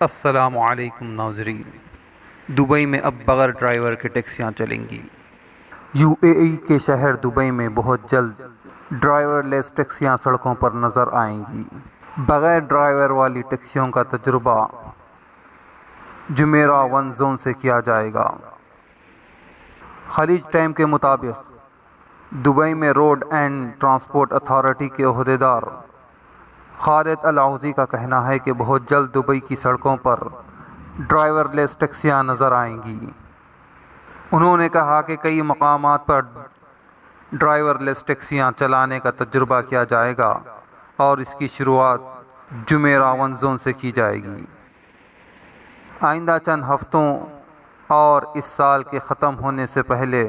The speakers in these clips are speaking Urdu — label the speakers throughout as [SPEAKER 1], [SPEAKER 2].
[SPEAKER 1] السلام علیکم ناظرین۔ دبئی میں اب بغیر ڈرائیور کے ٹیکسیاں چلیں گی۔ یو اے ای کے شہر دبئی میں بہت جلد ڈرائیور لیس ٹیکسیاں سڑکوں پر نظر آئیں گی۔ بغیر ڈرائیور والی ٹیکسیوں کا تجربہ جمیرہ 1 زون سے کیا جائے گا۔ خلیج ٹائم کے مطابق دبئی میں روڈ اینڈ ٹرانسپورٹ اتھارٹی کے عہدیدار خالد العوضی کا کہنا ہے کہ بہت جلد دبئی کی سڑکوں پر ڈرائیور لیس ٹیکسیاں نظر آئیں گی۔ انہوں نے کہا کہ کئی مقامات پر ڈرائیور لیس ٹیکسیاں چلانے کا تجربہ کیا جائے گا اور اس کی شروعات جمیرہ 1 زون سے کی جائے گی۔ آئندہ چند ہفتوں اور اس سال کے ختم ہونے سے پہلے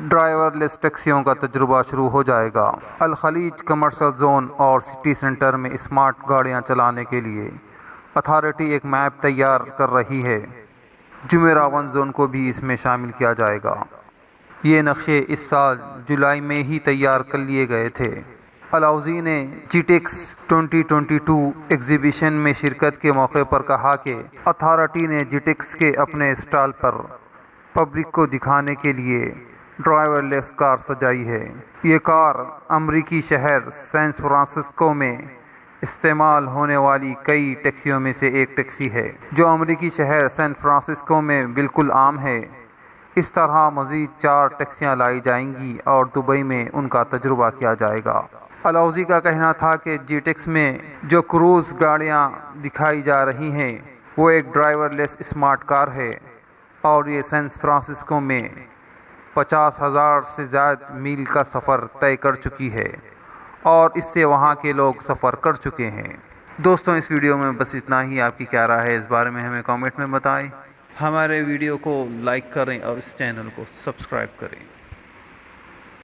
[SPEAKER 1] ڈرائیور لیس ٹیکسیوں کا تجربہ شروع ہو جائے گا۔ الخلیج کمرشل زون اور سٹی سینٹر میں اسمارٹ گاڑیاں چلانے کے لیے اتھارٹی ایک میپ تیار کر رہی ہے۔ جمیرہ 1 زون کو بھی اس میں شامل کیا جائے گا۔ یہ نقشے اس سال جولائی میں ہی تیار کر لیے گئے تھے۔ العوضی نے جیٹیکس 2022 ایگزیبیشن میں شرکت کے موقع پر کہا کہ اتھارٹی نے جیٹیکس کے اپنے اسٹال پر پبلک کو دکھانے کے لیے ڈرائیور لیس کار سجائی ہے۔ یہ کار امریکی شہر سین فرانسسکو میں استعمال ہونے والی کئی ٹیکسیوں میں سے ایک ٹیکسی ہے، جو امریکی شہر سین فرانسسکو میں بالکل عام ہے۔ اس طرح مزید 4 ٹیکسیاں لائی جائیں گی اور دبئی میں ان کا تجربہ کیا جائے گا۔ العوضی کا کہنا تھا کہ جیٹیکس میں جو کروز گاڑیاں دکھائی جا رہی ہیں وہ ایک ڈرائیور لیس اسمارٹ کار ہے اور یہ سین فرانسسکو میں 50,000 سے زائد میل کا سفر طے کر چکی ہے اور اس سے وہاں کے لوگ سفر کر چکے ہیں۔ دوستوں، اس ویڈیو میں بس اتنا ہی۔ آپ کی کیا رائے ہے اس بارے میں ہمیں کامنٹ میں بتائیں۔ ہمارے ویڈیو کو لائک کریں اور اس چینل کو سبسکرائب کریں۔